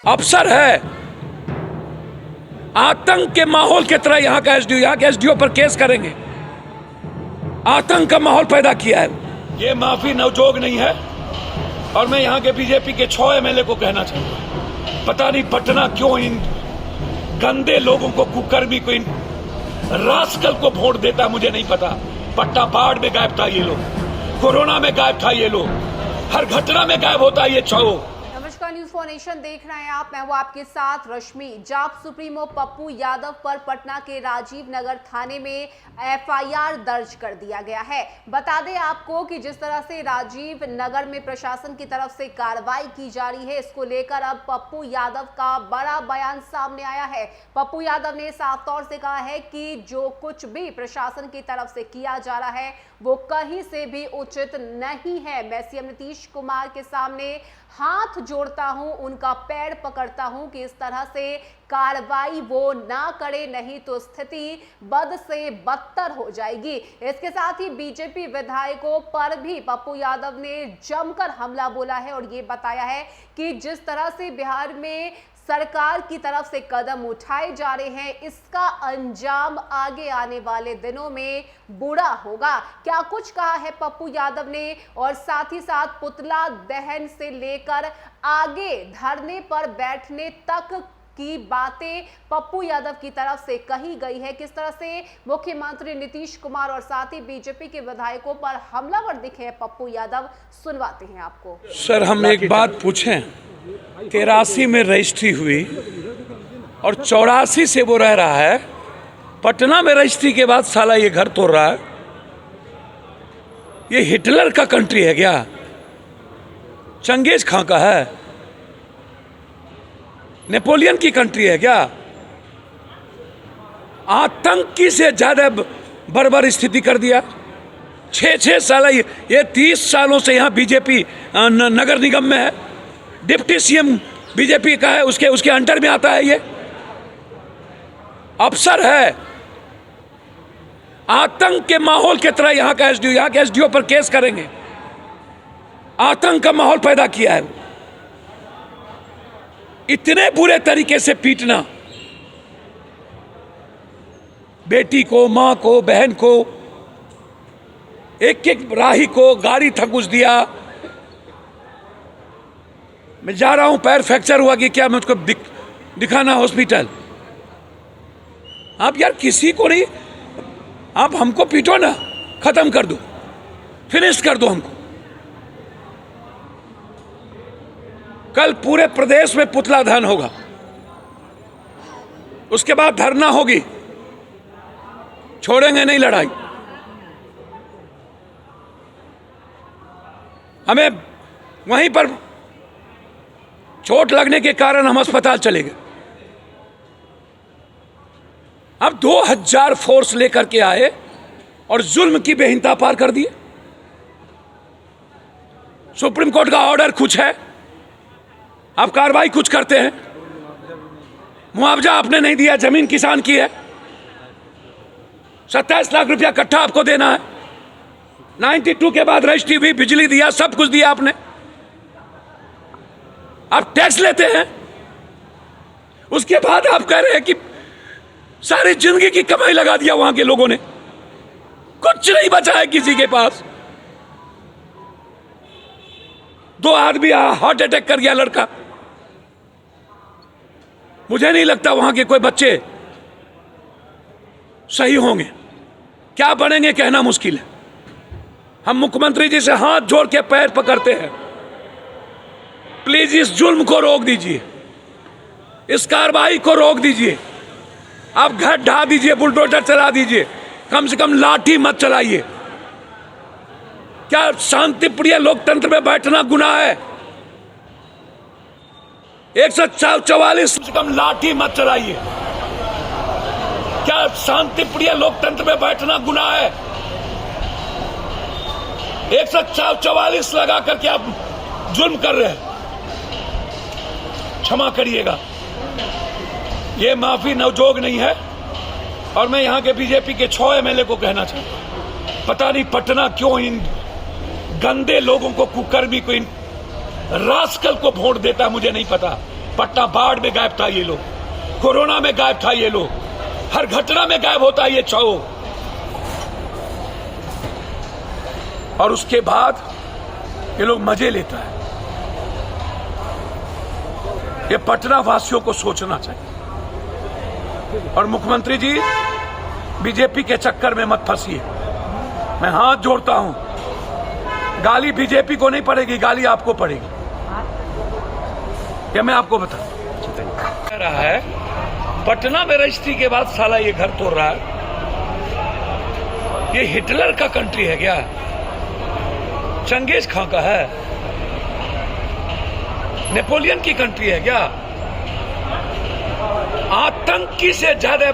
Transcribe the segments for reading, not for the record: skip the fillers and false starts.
अफसर है, आतंक के माहौल की तरह यहाँ के एसडीओ पर केस करेंगे। आतंक का माहौल पैदा किया है। ये माफी नवजोग नहीं है। और मैं यहाँ के बीजेपी के 6 एमएलए को कहना चाहूंगा, पता नहीं पटना क्यों इन गंदे लोगों को, कुकर्मी को, इन रास्कल को वोट देता, मुझे नहीं पता। पट्टा बाढ़ में गायब था ये लोग, कोरोना में गायब था ये लोग, हर घटना में गायब होता है ये 6। नमस्कार, न्यूज़ फॉर नेशन देख रहे हैं आप। मैं हूं आपके साथ रश्मि। जाप सुप्रीमो पप्पू यादव पर पटना के राजीव नगर थाने में एफआईआर दर्ज कर दिया गया है। बता दें आपको कि जिस तरह से राजीव नगर में प्रशासन की तरफ से कार्रवाई की जा रही है, इसको लेकर अब पप्पू यादव का बड़ा बयान सामने आया है। पप्पू यादव ने साफ तौर से कहा है कि जो कुछ भी प्रशासन की तरफ से किया जा रहा है वो कहीं से भी उचित नहीं है। मैं सीएम नीतीश कुमार के सामने हाथ जोड़ता हूं, उनका पैर पकड़ता हूं कि इस तरह से कार्रवाई वो ना करे, नहीं तो स्थिति बद से बदतर हो जाएगी। इसके साथ ही बीजेपी विधायकों पर भी पप्पू यादव ने जमकर हमला बोला है और ये बताया है कि जिस तरह से बिहार में सरकार की तरफ से कदम उठाए जा रहे हैं, इसका अंजाम आगे आने वाले दिनों में बुरा होगा। क्या कुछ कहा है पप्पू यादव ने, और साथ ही साथ पुतला दहन से लेकर आगे धरने पर बैठने तक की बातें पप्पू यादव की तरफ से कही गई है। किस तरह से मुख्यमंत्री नीतीश कुमार और साथ ही बीजेपी के विधायकों पर हमलावर दिखे हैं पप्पू यादव, सुनवाते हैं आपको। सर, हम एक बात पूछें, 83 में रजिस्ट्री हुई और 84 से वो रह रहा है। पटना में रजिस्ट्री के बाद साला ये घर तोड़ रहा है। ये हिटलर का कंट्री है क्या? चंगेज खां का है? नेपोलियन की कंट्री है क्या? आतंकी से ज्यादा बर्बर स्थिति कर दिया। 6 साल, ये 30 सालों से यहाँ बीजेपी नगर निगम में है। डिप्टी सीएम बीजेपी का है, उसके अंडर में आता है। ये अफसर है, आतंक के माहौल की तरह यहाँ के एसडीओ पर केस करेंगे। आतंक का माहौल पैदा किया है। इतने बुरे तरीके से पीटना, बेटी को, मां को, बहन को, एक एक राही को गाड़ी ठकुस दिया। मैं जा रहा हूं, पैर फ्रैक्चर हुआ कि क्या मुझको दिखाना हॉस्पिटल। आप यार किसी को नहीं, आप हमको पीटो ना, खत्म कर दो, फिनिश कर दो हमको। कल पूरे प्रदेश में पुतला दहन होगा, उसके बाद धरना होगी। छोड़ेंगे नहीं लड़ाई। हमें वहीं पर चोट लगने के कारण हम अस्पताल चले गए। अब 2000 फोर्स लेकर के आए और जुल्म की बेहिंता पार कर दिए। सुप्रीम कोर्ट का ऑर्डर कुछ है, आप कार्रवाई कुछ करते हैं। मुआवजा आपने नहीं दिया, जमीन किसान की है, 27 लाख रुपया कट्ठा आपको देना है। 92 के बाद रजिस्ट्री हुई, बिजली दिया, सब कुछ दिया आपने। आप टैक्स लेते हैं, उसके बाद आप कह रहे हैं कि सारी जिंदगी की कमाई लगा दिया वहां के लोगों ने, कुछ नहीं बचा है किसी के पास। 2 आदमी हार्ट अटैक कर गया लड़का। मुझे नहीं लगता वहां के कोई बच्चे सही होंगे। क्या बनेंगे कहना मुश्किल है। हम मुख्यमंत्री जी से हाथ जोड़ के पैर पकड़ते हैं, प्लीज इस जुल्म को रोक दीजिए, इस कार्रवाई को रोक दीजिए। आप घर ढा दीजिए, बुलडोजर चला दीजिए, कम से कम लाठी मत चलाइए। क्या शांतिप्रिय लोकतंत्र में बैठना गुनाह है? 144 से कम लाठी मत चलाइए। क्या शांतिप्रिय लोकतंत्र में बैठना गुनाह है? 144 लगा करके आप जुल्म कर रहे हैं। क्षमा करिएगा, ये माफी नवजोग नहीं है। और मैं यहाँ के बीजेपी के 6 एमएलए को कहना चाहता, पता नहीं पटना क्यों इन गंदे लोगों को, कुकर्मी को, इन रास्कल को वोट देता, मुझे नहीं पता। पटना बाढ़ में गायब था ये लोग, कोरोना में गायब था ये लोग, हर घटना में गायब होता है ये छाओ। और उसके बाद ये लोग मजे लेता है। ये पटना वासियों को सोचना चाहिए। और मुख्यमंत्री जी, बीजेपी के चक्कर में मत फंसिए। मैं हाथ जोड़ता हूं, गाली बीजेपी को नहीं पड़ेगी, गाली आपको पड़ेगी। क्या मैं आपको बता रहा है, पटना में रजिस्ट्री के बाद साला ये घर तोड़ रहा है। ये हिटलर का कंट्री है क्या? चंगेज खां का है? नेपोलियन की कंट्री है क्या? आतंकी से ज्यादा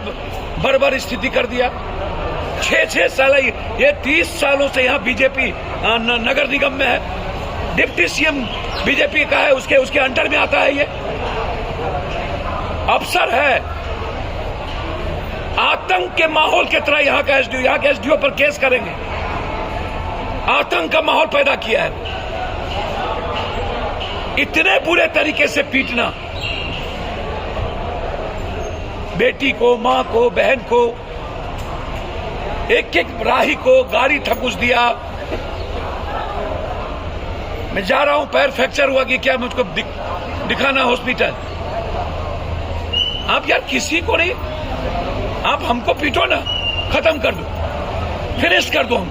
बर्बर स्थिति कर दिया। 6 साल, ये 30 सालों से यहाँ बीजेपी नगर निगम में है, डिप्टी सीएम बीजेपी का है, उसके अंडर में आता है। ये अफसर है। आतंक के माहौल की तरह यहाँ के एसडीओ पर केस करेंगे। आतंक का माहौल पैदा किया है। इतने बुरे तरीके से पीटना, बेटी को, मां को, बहन को, एक एक राही को गाड़ी ठकुस दिया। मैं जा रहा हूं, पैर फ्रैक्चर हुआ कि क्या मुझको दिखाना हॉस्पिटल। आप यार किसी को नहीं, आप हमको पीटो ना, खत्म कर दो, फिनिश कर दो। हम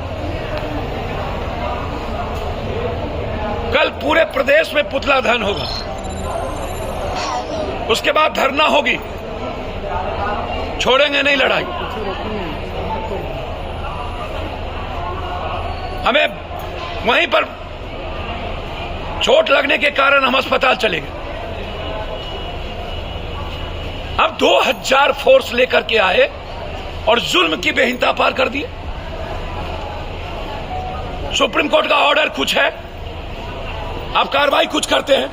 कल पूरे प्रदेश में पुतला दहन होगा, उसके बाद धरना होगी। छोड़ेंगे नहीं लड़ाई। हमें वहीं पर चोट लगने के कारण हम अस्पताल चले गए। अब 2000 फोर्स लेकर के आए और जुल्म की बेहिंता पार कर दी। सुप्रीम कोर्ट का ऑर्डर कुछ है, आप कार्रवाई कुछ करते हैं।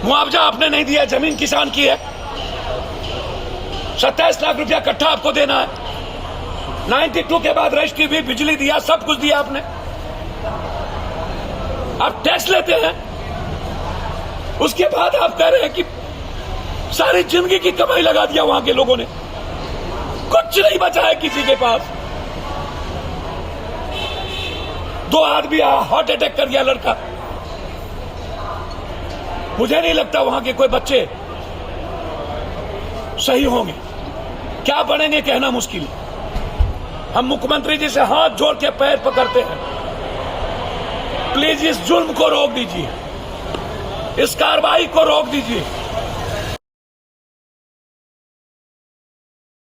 मुआवजा आपने नहीं दिया, जमीन किसान की है, 27 लाख रुपया इकट्ठा आपको देना है। 92 के बाद रजिस्ट्री भी, बिजली दिया, सब कुछ दिया आपने। आप टैक्स लेते हैं, उसके बाद आप कह रहे हैं कि सारी जिंदगी की कमाई लगा दिया वहां के लोगों ने, कुछ नहीं बचा है किसी के पास। 2 आदमी हार्ट अटैक कर दिया लड़का। मुझे नहीं लगता वहां के कोई बच्चे सही होंगे। क्या बनेंगे कहना मुश्किल है। हम मुख्यमंत्री जी से हाथ जोड़ के पैर पकड़ते हैं, प्लीज इस जुल्म को रोक दीजिए, इस कार्रवाई को रोक दीजिए।